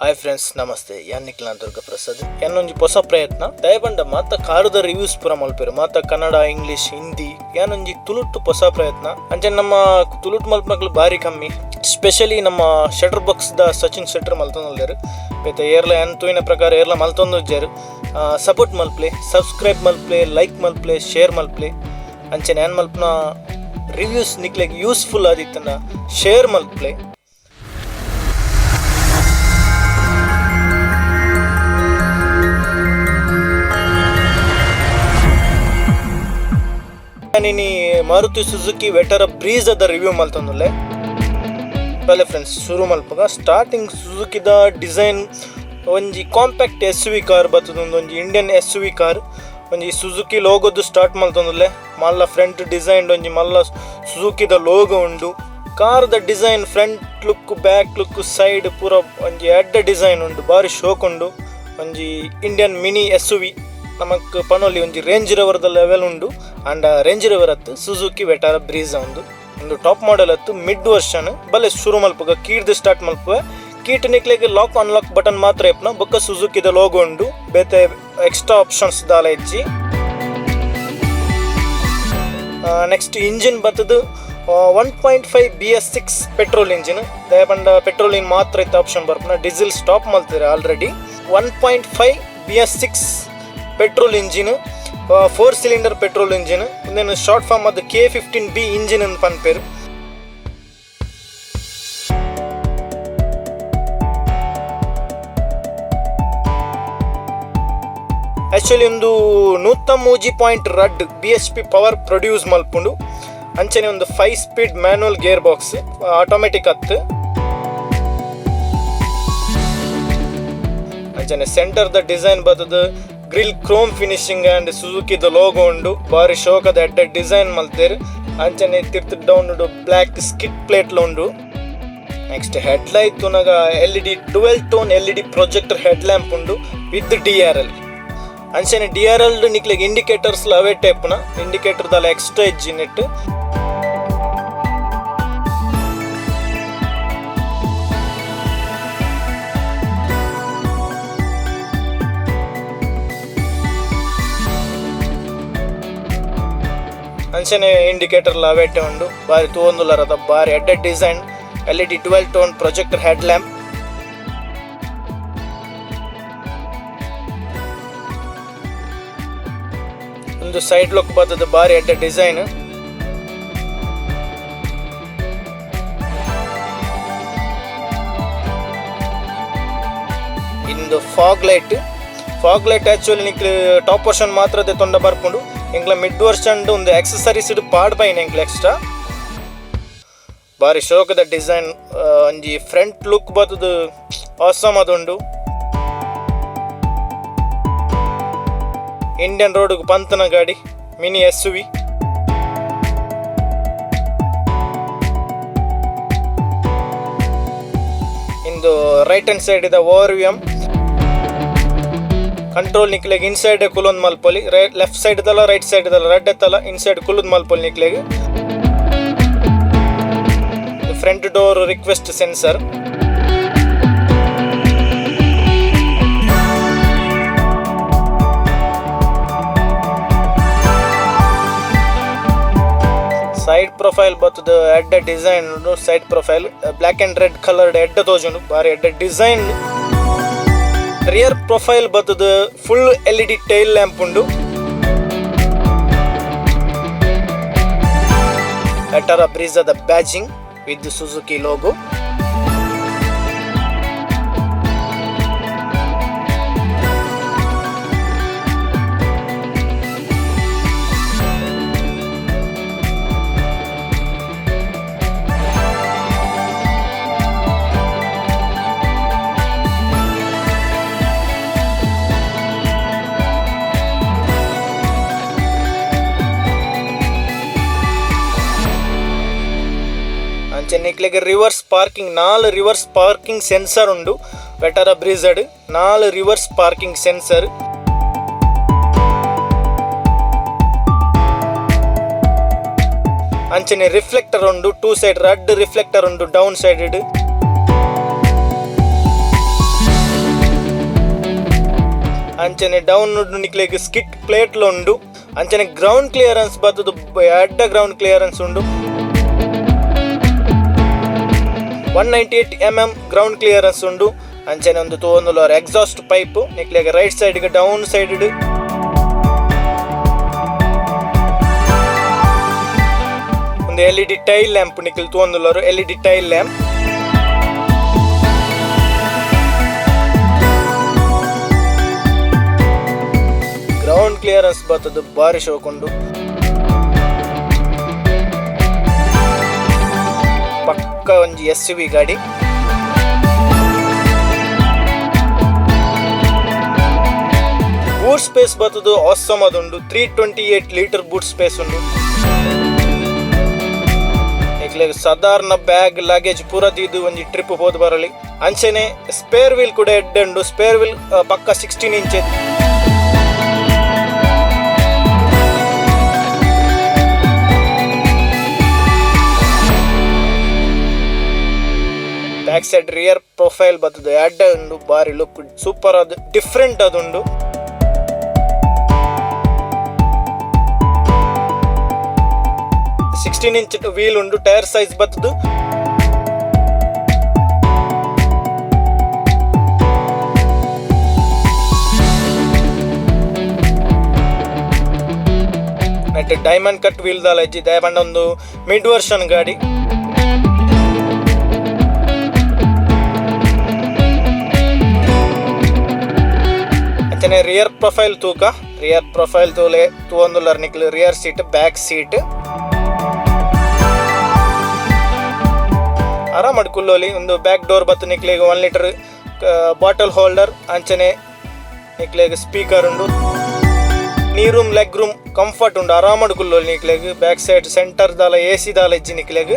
Hi friends, ನಮಸ್ತೆ. ಯಾನಿಕ್ಲ ದುರ್ಗ ಪ್ರಸಾದ್. ಏನೊಂದು ಹೊಸ ಪ್ರಯತ್ನ ದಯಪಂಡ ಮಾತ ಕಾರದ ರಿವ್ಯೂಸ್ ಪೂರ ಮಲ್ಪೇರು. ಮಾತ ಕನ್ನಡ, ಇಂಗ್ಲಿಷ್, ಹಿಂದಿ ಏನೊಂಜಿ ತುಳುಟು ಹೊಸ ಪ್ರಯತ್ನ. ಅಂಚೆ ನಮ್ಮ ತುಳುಟು ಮಲ್ಪನಕ್ಲು ಬಾರಿ ಕಮ್ಮಿ. ಸ್ಪೆಷಲಿ ನಮ್ಮ ಶಟರ್ ಬಾಕ್ಸ್ ದ ಸಚಿನ್ ಶೆಟ್ಟರ್ ಮಲ್ತೊಂದುಲ್ಲೇರು. ಬೇತೆ ಏರ್ಲ ಏನು ತೂಯಿನ ಪ್ರಕಾರ ಏರ್ಲ ಮಲ್ತೊಂದುಜ್ಜೇರು. ಸಪೋರ್ಟ್ ಮಲ್ಪ್ಲೆ, ಸಬ್ಸ್ಕ್ರೈಬ್ ಮಲ್ಪ್ಲೆ, ಲೈಕ್ ಮಲ್ಪ್ಲೆ, ಶೇರ್ ಮಲ್ಪ್ಲೆ. ಅಂಚೆನೆ ಏನು ಮಲ್ಪನ ರಿವ್ಯೂಸ್ ನಿಕ್ಲೆಗೆ ಯೂಸ್ಫುಲ್ ಆದಿತ್ತನ ಶೇರ್ ಮಲ್ಪ್ಲೆ. ನೀ ಮಾರುತಿ ಸುಜುಕಿ ವೆಟರ ಬ್ರೀಸ್ ಅದ ರಿವ್ಯೂ ಮಲ್ತಂದುಲ್ಲೆ. ಬಲೆ ಫ್ರೆಂಡ್ಸ್, ಶುರು ಮಲ್ಪಗ ಸ್ಟಾರ್ಟಿಂಗ್ ಸುಜುಕಿದ ಡಿಸೈನ್ ಒಂಜಿ ಕಾಂಪ್ಯಾಕ್ಟ್ SUV ಕಾರ್ ಬರ್ತದ. ಒಂಜಿ ಇಂಡಿಯನ್ SUV ಕಾರ್. ಒಂಜಿ ಸುಜುಕಿ ಲೋಗೋದು ಸ್ಟಾರ್ಟ್ ಮಲ್ತಂದುಲ್ಲೆ. ಮಲ್ಲ ಫ್ರಂಟ್ ಡಿಸೈನ್ ಒಂಜಿ ಮಲ್ಲ ಸುಜುಕಿದ ಲೋಗೋ ಉಂಡು. ಕಾರ್ದ design front look, back look, side ಪೂರ ಒಂಜಿ ಎಡ್ಡ ಡಿಸೈನ್ ಉಂಡು. ಬಾರಿ ಶೋಕ್ ಉಂಡು. ಒಂಜಿ ಇಂಡಿಯನ್ ಮಿನಿ SUV ನಮಕ್ ಪನೊಲಿ ಒಂಜಿ ರೇಂಜ್ ರೋವರ್ದ ಲೆವೆಲ್ ಉಂಡು. ಅಂಡ್ ರೇಂಜ್ ರೋವರ್ ಹತ್ತು ಸುಜುಕಿ ವೆಟಾರ ಬ್ರೀಸ್ ಒಂದು ಟಾಪ್ ಮಾಡೆಲ್ ಹತ್ತು ಮಿಡ್ ವರ್ಷನ್. ಬಲೆ ಶುರು ಮಲ್ಪಗ ಕೀಡ್ದು ಸ್ಟಾರ್ಟ್ ಮಲ್ಪುವೆ. ಕೀಟ್ ನಿಕ್ಲೆಗೆ ಲಾಕ್ ಅನ್ಲಾಕ್ ಬಟನ್ ಮಾತ್ರ ಎಪ್ನ ಬೊಕ್ಕ ಸುಜುಕಿದ ಲೋಗೋ ಉಂಡು. ಬೇತೆ ಎಕ್ಸ್ಟ್ರಾ ಆಪ್ಷನ್ಸ್ ದಾಲ ಹೆಚ್ಚಿ. ನೆಕ್ಸ್ಟ್ ಇಂಜಿನ್ ಬರ್ತದು 1.5 BS6 ಪೆಟ್ರೋಲ್ ಇಂಜಿನ್. ದಯಪಂಡ ಪೆಟ್ರೋಲಿನ್ ಮಾತ್ರ ಇತ್ತು ಆಪ್ಷನ್ ಬರ್ಪನ. ಡೀಸೆಲ್ ಸ್ಟಾಪ್ ಮಲ್ತಿದ್ದಾರೆ already. 1.5 BS6 petrol engine, 4 cylinder petrol engine. ಇನ್ನೇನು ಶಾರ್ಟ್ ಫಾರ್ಮ್ ಅದು K15B ಇಂಜಿನ್ ಅಂತ ಪನ್ಪೇರು. ಆ್ಯಕ್ಚುಲಿ ಒಂದು 103.2 bhp ಪವರ್ ಪ್ರೊಡ್ಯೂಸ್ ಮಲ್ಪುಂಡು. ಅಂಚನೆ ಒಂದು 5 speed manual gear box, automatic ಹತ್ತು. ಅಂಚನೆ ಸೆಂಟರ್ದ ಡಿಸೈನ್ ಬರ್ತದ ಗ್ರಿಲ್ ಕ್ರೋಮ್ ಫಿನಿಶಿಂಗ್ ಆ್ಯಂಡ್ ಸುಜುಕಿದ ಲೋಗೋ ಉಂಡು. ಬಾರಿ ಶೋಕದ ಎಡ್ಡ ಡಿಸೈನ್ ಮಲ್ತೇರು. ಅಂಚನೆ ತಿರ್ತ ಡೌನ್ ಬ್ಲ್ಯಾಕ್ ಸ್ಕಿಟ್ ಪ್ಲೇಟ್ಲ ಉಂಡು. ನೆಕ್ಸ್ಟ್ ಹೆಡ್ ಲೈಟ್ ತುನಗ LED 12 tone LED projector head lamp ಉಂಡು ವಿತ್ DRL. ಅಂಚನೆ DRL ನಿಕ್ಲೆಗೆ ಇಂಡಿಕೇಟರ್ಸ್ ಅವೇ ಟೈಪ್ನ ಇಂಡಿಕೇಟರ್ ದಲ್ಲ ಎಕ್ಸ್ಟ್ರಾ ಎಜ್ಜಿನ್ ಇಟ್ಟು. ಅಂಚನೆ ಇಂಡಿಕೇಟರ್ ಲಾವೇಟೆ ಉಂಡು. ಬಾರಿ ತೂವೊಂದುಲ್ಲರದ ಬಾರಿ ಎಡ್ಡ design LED 12 tone projector head lamp. ಒಂದು ಸೈಡ್ ಲುಕ್ ಬರ್ತದ ಬಾರಿ ಎಡ್ಡ ಡಿಸೈನ್. ಇಂದು ಫಾಗ್ ಲೈಟ್ ಆ್ಯಕ್ಚುಲಿ ನಿಕ್ಲು ಟಾಪ್ ವರ್ಷನ್ ಮಾತ್ರ ತೊಂಡ ಬರ್ಪುಂಡು. ಎಂಕ್ಲ ಮಿಡ್ ವರ್ಷನ್ ಒಂದು ಆಕ್ಸೆಸರೀಸ್ ಪಾಡ್ ಬೈನ್ ಎಂಕ್ಲ ಎಕ್ಸ್ಟ್ರಾ. ಬಾರಿ ಶೋಕದ ಡಿಸೈನ್. ಒಂಜಿ ಫ್ರಂಟ್ ಲುಕ್ ಬರ್ತದ ಆಸಮ್ ಅದುಂಡು. ಇಂಡಿಯನ್ ರೋಡ್ ಪಂತನ ಗಾಡಿ ಮಿನಿ SUV. ಇಂದು ರೈಟ್ ಹ್ಯಾಂಡ್ ಸೈಡ್ ಇದ ORVM ಕಂಟ್ರೋಲ್ ನಿಕ್ಲೆಗೆ ಇನ್ಸೈಡ್ ಕುಲೊಂದು ಮಲ್ಪೊಲಿ. ಲೆಫ್ಟ್ ಸೈಡ್ ದಲ್ಲ ರೈಟ್ ಸೈಡ್ ದಲ್ಲ ರೆಡ್ ಎತ್ತಲ್ಲ ಇನ್ಸೈಡ್ ಕುಲುದ್ ಮಲ್ಪೊಲಿ ನಿಕ್ಲೆಗೆ. Front door request sensor. Side profile ಬರ್ತದ ಎಡ್ಡ design. Side profile black and red coloured ಎಡ್ಡ ತೋಜುಂಡು ಬಾರಿ ಎಡ್ಡ ಡಿಸೈನ್. ರಿಯರ್ ಪ್ರೊಫೈಲ್ ಬರ್ತದ ಫುಲ್ LED ಟೈಲ್ ಲ್ಯಾಂಪ್ ಉಂಡು. ವೆಟಾರ ಬ್ರೀಸ್ ಅದ ಬ್ಯಾಜಿಂಗ್ ವಿತ್ ಸುಜುಕಿ ಲೋಗೋ. ನಿಕ್ಲೆಗೆ reverse parking 4 reverse parking sensor ಉಂಡು. ವೆಟಾರ ಬ್ರೀಝಡ್ 4 ರಿವರ್ಸ್ ಪಾರ್ಕಿಂಗ್ ಸೆನ್ಸರ್. ಅಂಚನೆ ರಿಫ್ಲೆಕ್ಟರ್ ಉಂಡು. 2 ಸೈಡ್ ರೆಡ್ ರಿಫ್ಲೆಕ್ಟರ್ ಉಂಡು ಡೌನ್ ಸೈಡ್. ಅಂಚನೆ ಡೌನ್ ಉಂಡು ನಿಕ್ಲೆಗ್ ಸ್ಕಿಟ್ ಪ್ಲೇಟ್ ಉಂಡು. ಅಂಚನೆ ಗ್ರೌಂಡ್ ಕ್ಲಿಯರೆನ್ಸ್ ಬತ್ತದು ಎಡ್ಡ ಗ್ರೌಂಡ್ ಕ್ಲಿಯರೆನ್ಸ್ ಉಂಡು. 198 mm ಗ್ರೌಂಡ್ ಕ್ಲಿಯರೆನ್ಸ್ ಉಂಡು. ಅಂಚನೆ ಒಂದು ತೋಂದುಲರ್ ಎಕ್ಸಾಸ್ಟ್ ಪೈಪ್ ನಿಕ್ಲೆಗ್ ರೈಟ್ ಸೈಡ್ ಡೌನ್ ಸೈಡ್ ಒಂದು LED ಟೈಲ್ ಲ್ಯಾಂಪ್ ನಿಕ್ಲ್ ತೋಂದುಲರು LED tail lamp. Ground clearance ಬತ್ತದು ಬಾರಿ ಶೋಕುಂಡು. ಪಕ್ಕ ಒಂಜಿ SUV ಗಾಡಿ. ಬೂಟ್ ಸ್ಪೇಸ್ ಬತ್ತದು ಆಸಮ್ ಅದುಂಡು. 328 ಲೀಟರ್ ಬೂಟ್ ಸ್ಪೇಸ್ ಉಂಡು. ಸಾಧಾರಣ ಬ್ಯಾಗ್ ಲಗೇಜ್ ಪೂರ ದೀದು ಒಂಜಿ ಟ್ರಿಪ್ ಹೋದ್ ಬರಲಿ. ಅಂಚನೆ ಸ್ಪೇರ್ ವೀಲ್ ಕೂಡ ಎಡ್ಡೆ ಉಂಡು. ಸ್ಪೇರ್ ವೀಲ್ ಪಕ್ಕ 16 inch. Back side rear profile ಬರ್ತದೆ ಎಡ್ಡೆ ಉಂಡು. ಬಾರಿ ಲುಕ್ ಸೂಪರ್ ಅದು ಡಿಫ್ರೆಂಟ್ ಅದುಂಡು. ಇಂಚ್ ವೀಲ್ ಉಂಡು. ಟೈರ್ ಸೈಜ್ ಬತ್ತದು ಡೈಮಂಡ್ ಕಟ್ ವೀಲ್ ದಾಲ ಇಜ್ಜಿ ದಯಪಂಡ ಒಂದು ಮಿಡ್ ವರ್ಷನ್ ಗಾಡಿ. ಅಂಚನೆ ರಿಯರ್ ಪ್ರೊಫೈಲ್ ತೂಕ ರಿಯರ್ ಪ್ರೊಫೈಲ್ ತೂಲೆ ತೂಂದುಲರ್ ನಿಕ್ಲು ರಿಯರ್ ಸೀಟ್ ಬ್ಯಾಕ್ ಸೀಟ್ ಆರಾಮಡ್ ಕುಲ್ಲೋಲಿ. ಒಂದು ಬ್ಯಾಕ್ ಡೋರ್ ಬತ್ತು ನಿಕ್ಲೆಗ್ 1 ಲೀಟರ್ ಬಾಟಲ್ ಹೋಲ್ಡರ್. ಅಂಚನೆ ನಿಕ್ಲೆಗ್ ಸ್ಪೀಕರ್ ಉಂಡು. ನೀ ರೂಮ್ ಲೆಗ್ ರೂಮ್ ಕಂಫರ್ಟ್ ಉಂಡು. ಆರಾಮಡ್ ಕುಲ್ಲೋಲಿ ನಿಕ್ಲೆಗ್. ಬ್ಯಾಕ್ ಸೈಡ್ ಸೆಂಟರ್ ದಾಲ AC ದಾಲ ಇಜ್ಜಿ ನಿಕ್ಲೆಗ್.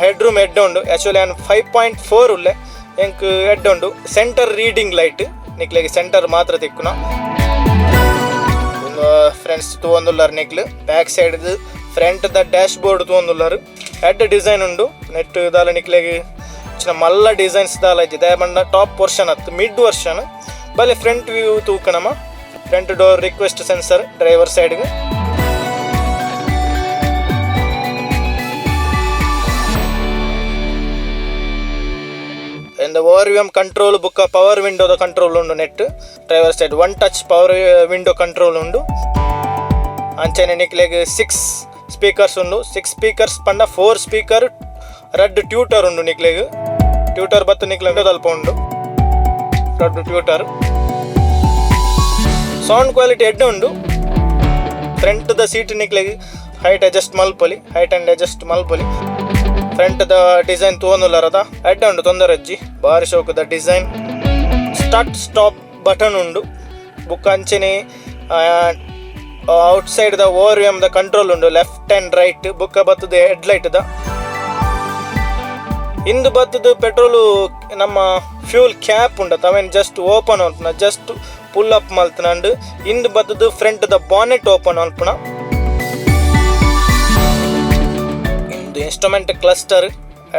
ಹೆಡ್ ರೂಮ್ ಎಡ್ಡೆ ಉಂಡು. ಆಕ್ಚುಲಿ 5.4 ಉಲ್ಲೆ ಎಂಕ್ ಎಡ್ಡೆ ಉಂಡು. ಸೆಂಟರ್ ರೀಡಿಂಗ್ ಲೈಟ್ ನಿಕ್ಲೆಗ್ ಸೆಂಟರ್ ಮಾತ್ರ ತಿಕ್ಕುನ. ಫ್ರೆಂಡ್ಸ್ ತೂಂದುಲ್ಲರ್ ನಿಕ್ಲು ಬ್ಯಾಕ್ ಸೈಡ್ ಫ್ರಂಟ್ ದ ಡ್ಯಾಶ್ ಬೋರ್ಡ್ ತೂಂದುಲ್ಲರು ಎಡ್ಡೆ ಡಿಸೈನ್ ಉಂಡು. ನೆಟ್ ದಾಲ ನಿಕ್ಲೆಗ್ ಚಿನ್ನ ಮಲ್ಲ ಡಿಸೈನ್ಸ್ ದಾಲ ಇಜ್ಜಿ ದಯಪಂಡ ಟಾಪ್ ಪೋರ್ಷನ್ ಅತ್ತು ಮಿಡ್ ವರ್ಷನ್. ಬಲೆ ಫ್ರಂಟ್ ವ್ಯೂ ತೂಕನಮ. Front door request sensor driver ಸೈಡ್ಗೆ. ORVM ಕಂಟ್ರೋಲ್ ಬುಕ್ಕ ಪವರ್ ವಿಂಡೋದ ಕಂಟ್ರೋಲ್ ಉಂಡು. ನೆಟ್ driver side 1 touch power window control ಉಂಡು. ಅಂಚನೆ ನಿಕ್ಲೆಗ್ 6 ಸ್ಪೀಕರ್ಸ್ ಉಂಡು. 6 ಸ್ಪೀಕರ್ಸ್ ಪಂಡ 4 ಸ್ಪೀಕರ್ ರಡ್ ಟ್ಯೂಟರ್ ಉಂಡು ನಿಕ್ಲೆಗ್. ಟ್ಯೂಟರ್ ಬತ್ತು ನಿಕ್ಲೆಗ್ ಅಲ್ಪ ಉಂಡು ರಡ್ ಟ್ಯೂಟರ್. ಸೌಂಡ್ ಕ್ವಾಲಿಟಿ ಎಡ್ಡೆ ಉಂಡು. ಫ್ರಂಟ್ ದ ಸೀಟ್ ನಿಕ್ಲೆಗ್ ಹೈಟ್ ಅಡ್ಜಸ್ಟ್ ಮಲ್ಪೊಲಿ ಹೈಟ್ ಅಂಡ್ ಅಡ್ಜಸ್ಟ್ ಮಲ್ಪೊಲಿ. ಫ್ರಂಟ್ ದ ಡಿಸೈನ್ ತೋಂದುಲ್ಲರದ ಎಡ್ಡೆ ಉಂಡು ತೊಂದರೆ ಅಜ್ಜಿ ಬಾರಿ ಶೋಕದ ಡಿಸೈನ್. ಸ್ಟಾರ್ಟ್ ಸ್ಟಾಪ್ ಬಟನ್ ಉಂಡು. ಬುಕ್ ಅಂಚನೆ ಔಟ್ ಸೈಡ್ ದ ORVM ದ ಕಂಟ್ರೋಲ್ ಉಂಡು. ಲೆಫ್ಟ್ ಅಂಡ್ ರೈಟ್ ಬುಕ್ಕ ಬತ್ತದ ಹೆಡ್ ಲೈಟ್ ದ ಇಂದು ಬತ್ತದ ಪೆಟ್ರೋಲು ನಮ್ಮ ಫ್ಯೂಲ್ ಕ್ಯಾಪ್ ಉಂಡ ಅವೇನು ಜಸ್ಟ್ ಓಪನ್ ಆಲ್ಪುನ ಜಸ್ಟ್ ಪುಲ್ ಅಪ್ ಮಲ್ತನಂಡ್. ಇಂದು ಬತ್ತದ ಫ್ರಂಟ್ ದ ಬಾನೆಟ್ ಓಪನ್ ಆಲ್ಪುನ. ಇಂದು ಇನ್ಸ್ಟ್ರುಮೆಂಟ್ ಕ್ಲಸ್ಟರ್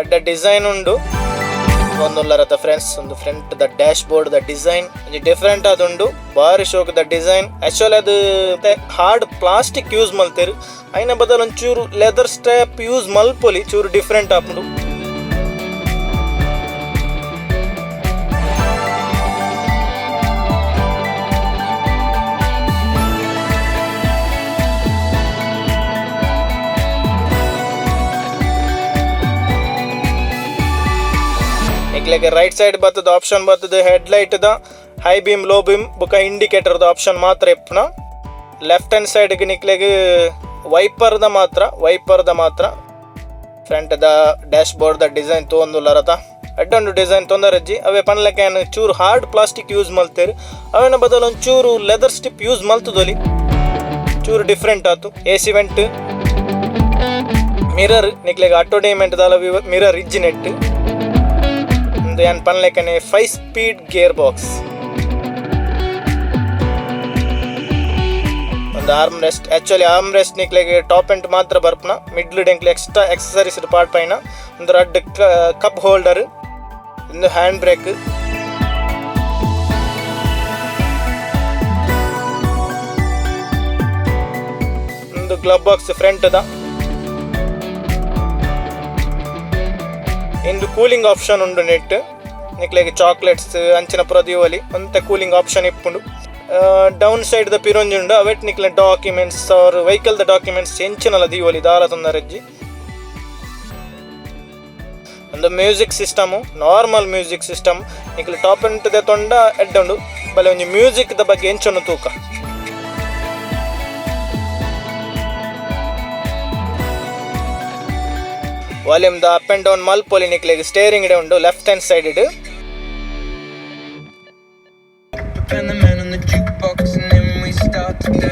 ಎಡ್ಡ ಡಿಸೈನ್ ಉಂಡು. ಒಂದುಲ್ಲರದ ಫ್ರೆಂಡ್ಸ್ ಒಂದು ಫ್ರಂಟ್ ದ ಡ್ಯಾಶ್ ಬೋರ್ಡ್ ದ ಡಿಸೈನ್ ಡಿಫ್ರೆಂಟ್ ಅದುಂಡು. ಬಾರಿ ಶೋಕ್ ದ ಡಿಸೈನ್. ಆಕ್ಚುಲಿ ಅದು ಹಾರ್ಡ್ ಪ್ಲಾಸ್ಟಿಕ್ ಯೂಸ್ ಮಲ್ತೇರು. ಐನ ಬದಲು ಒಂಚೂರು ಲೆದರ್ ಸ್ಟ್ರಾಪ್ ಯೂಸ್ ಮಲ್ಪೊಲಿ ಚೂರು ಡಿಫ್ರೆಂಟ್ ಆಪುಂಡು. ರೈಟ್ ಸೈಡ್ ಬರ್ತದ ಆಪ್ಷನ್ ಬರ್ತದೆ ಹೆಡ್ ಲೈಟ್ ದ ಹೈ ಬೀಮ್ ಲೋ ಬೀಮ್ ಬುಕ್ಕ ಇಂಡಿಕೇಟರ್ ದ ಆಪ್ಷನ್ ಮಾತ್ರ ಇಪ್ಪನ. ಲೆಫ್ಟ್ ಹ್ಯಾಂಡ್ ಸೈಡ್ ನಿಕ್ಲೆಗ್ ವೈಪರ್ ದ ಮಾತ್ರ ಫ್ರಂಟ್ ದ ಡ್ಯಾಶ್ ಬೋರ್ಡ್ ದ ಡಿಸೈನ್ ತೋಂದುಲ್ಲರತ ಅಡ್ಡೊಂದು ಡಿಸೈನ್ ತೊಂದರಜ್ಜಿ ಅವೇ ಪನ್ಲಕ್ಕೆ ಚೂರು ಹಾರ್ಡ್ ಪ್ಲಾಸ್ಟಿಕ್ ಯೂಸ್ ಮಲ್ತೇರು. ಅವೇನ ಬದಲು ಒಂಚೂರು ಲೆದರ್ ಸ್ಟಿಪ್ ಯೂಸ್ ಮಲ್ತದೊಲಿ ಚೂರು ಡಿಫ್ರೆಂಟ್ ಆಯ್ತು. AC ವೆಂಟ್ ಮಿರರ್ ನಿಕ್ಲೆಗ್ ಅಟೋಡೇಮೆಂಟ್ ದಾಲ ಮಿರರ್ ಇಜ್ಜಿ ನೆಟ್ ಒಂದು ಏನು ಪನ್ಲೆಕ್ಕನೆ 5 ಸ್ಪೀಡ್ ಗೇರ್ ಬಾಕ್ಸ್. ಒಂದು armrest. Actually armrest ನಿಕ್ಲೆಗೆ ಟಾಪ್ ಎಂಟ್ ಮಾತ್ರ ಬರ್ಪನ. ಮಿಡ್ಲ್ ಡೆಂಕ್ಲೆ ಎಕ್ಸ್ಟ್ರಾ ಎಕ್ಸಸರೀಸ್ ಪಾರ್ಟ್ ಪೈನ ಒಂದು ರಡ್ ಕಪ್ ಹೋಲ್ಡರ್, ಒಂದು ಹ್ಯಾಂಡ್ ಬ್ರೇಕ್, ಒಂದು ಗ್ಲಬ್ ಬಾಕ್ಸ್ ಫ್ರಂಟ್ ದ ಇಂದು ಕೂಲಿಂಗ್ ಆಪ್ಷನ್ ಉಂಡು ನೆಟ್ ನಿಕ್ಲೆಗೆ ಚಾಕ್ಲೇಟ್ಸ್ ಅಂಚಿನ ಪುರ ದಿವಲಿ ಒಂತೆ ಕೂಲಿಂಗ್ ಆಪ್ಷನ್ ಇಪ್ಪುಂಡು. ಡೌನ್ ಸೈಡ್ ದ ಪಿರೊಂಜಿ ಉಂಡು ಅವೆಟ್ ನಿಕ್ಲೆ ಡಾಕ್ಯುಮೆಂಟ್ಸ್ ಆರ್ ವೆಹಿಕಲ್ ದ ಡಾಕ್ಯುಮೆಂಟ್ಸ್ ಎಂಚಿನಲ ದಿವಲಿ ದಾಲ ತೊಂದರೆಜ್ಜಿ. ಒಂದು music system normal music system ನಿಕ್ಲೆ ಟಾಪ್ ಎಂಟ್ ದ ತೊಂಡ ಎಡ್ಡ ಉಂಡು ಬಲೆ ಒಂಜಿ ಮ್ಯೂಸಿಕ್ ದ ಬಗ್ಗೆ ಎಂಚನ್ನು ತೂಕ. ವಾಲ್ಯೂಮ್ ದ ಅಪ್ ಆ್ಯಂಡ್ ಡೌನ್ ಮಲ್ಪೊಲಿ ನಿಕ್ಲೆಗೆ ಸ್ಟೇರಿಂಗ್ ಇಡೆ ಉಂಡು ಲೆಫ್ಟ್ ಹ್ಯಾಂಡ್ ಸೈಡ್ ಇಡು.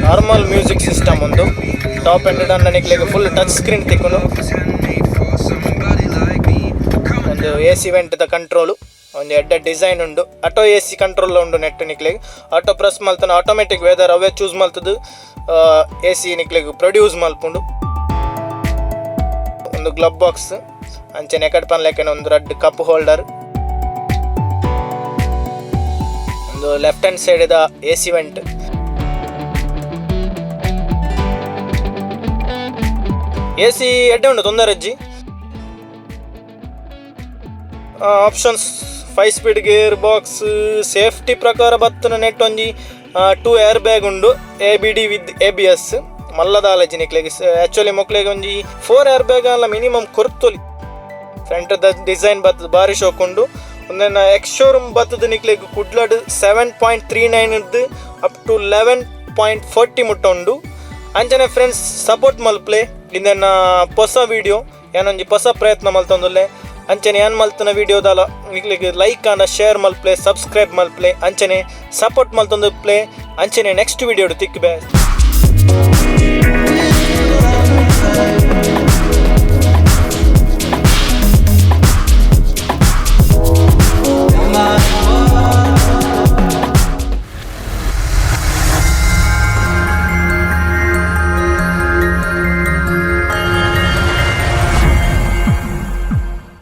ನಾರ್ಮಲ್ ಮ್ಯೂಸಿಕ್ ಸಿಸ್ಟಮ್ ಒಂದು ಟಾಪ್ ಆ್ಯಂಡ್ ಡೌನ್ ನಿಕ್ಲೆಗೆ ಫುಲ್ ಟಚ್ ಸ್ಕ್ರೀನ್ ತಿಕ್ಕೊಂಡು ಒಂದು AC ವೆಂಟ್ ದ ಕಂಟ್ರೋಲು ಒಂದು ಎಡ್ಡ ಡಿಸೈನ್ ಉಂಡು. ಆಟೋ AC ಕಂಟ್ರೋಲ್ ಉಂಡು ನೆಟ್ ನಿಕ್ಲೆಗೆ ಆಟೋ ಪ್ರೆಸ್ ಮಲ್ತಾನೆ ಆಟೋಮೆಟಿಕ್ ವೆದರ್ ಅವೇ ಚೂಸ್ ಮಲ್ತದು AC ನಿಕ್ಲೆಗೆ ಪ್ರೊಡ್ಯೂಸ್ ಮಲ್ಪುಂಡು. ಒಂದು ಗ್ಲಬ್ ಬಾಕ್ಸ್ ಅಂಚೆ ನೆಕಡ್ ಪನ್ಲೆಕ್ಕನೆ ಒಂದು ರೆಡ್ ಕಪ್ ಹೋಲ್ಡರ್. ಒಂದು ಲೆಫ್ಟ್ ಹ್ಯಾಂಡ್ ಸೈಡ್ ದ AC ವೆಂಟ್. AC ಎಡ್ಡೆ ಉಂಡು ತೊಂದರೆಜ್ಜಿ. Options 5 speed gearbox safety ಪ್ರಕಾರ ಬತ್ತನ ನೆಟ್ ಒಂಜಿ 2 ಏರ್ ಬ್ಯಾಗ್ ಉಂಡು ABD ವಿತ್ ABS ಮಲ್ಲದಾಲಜಿ ನಿಕ್ಲೆಗೆ ಆ್ಯಕ್ಚುಲಿ ಮೊಕ್ಲೆಗೆ ಒಂಜಿ 4 ಏರ್ ಬ್ಯಾಗ್ ಅಲ್ಲ ಮಿನಿಮಮ್ ಕೊರ್ತೊಲಿ. ಫ್ರಂಟ್ ದ ಡಿಸೈನ್ ಬತ್ತದ ಬಾರಿ ಶೋಕುಂಡು. ಒಂದನ್ನ ಎಕ್ಸ್ ಶೋರೂಮ್ ಬತ್ತದ ನಿಕ್ಲೆಗೆ ಕುಡ್ಲಡ್ 7.39 ಅಪ್ ಟು 11.40 ಮುಟ್ಟ ಉಂಡು. ಅಂಚನೆ ಫ್ರೆಂಡ್ಸ್ ಸಪೋರ್ಟ್ ಮಲ್ಪ್ಲೆ ಇಂದನ್ನ ಹೊಸ ವಿಡಿಯೋ ಏನೊಂಜಿ ಹೊಸ ಪ್ರಯತ್ನ ಮಲ್ತೊಂದುಲ್ಲೆ ಅಂಚನೆ ಏನು ಮಲ್ತನ ವಿಡಿಯೋದಲ್ಲ ನಿಕ್ಲಿಗೆ ಲೈಕ್ ಆನ ಶೇರ್ ಮಲ್ಪ್ಲೆ ಸಬ್ಸ್ಕ್ರೈಬ್ ಮಲ್ಪ್ಲೆ ಅಂಚನೆ ಸಪೋರ್ಟ್ ಮಲ್ತೊಂದು ಪ್ಲೇ ಅಂಚನೆ ನೆಕ್ಸ್ಟ್ ವಿಡಿಯೋ ತಿಕ್ಬೆ.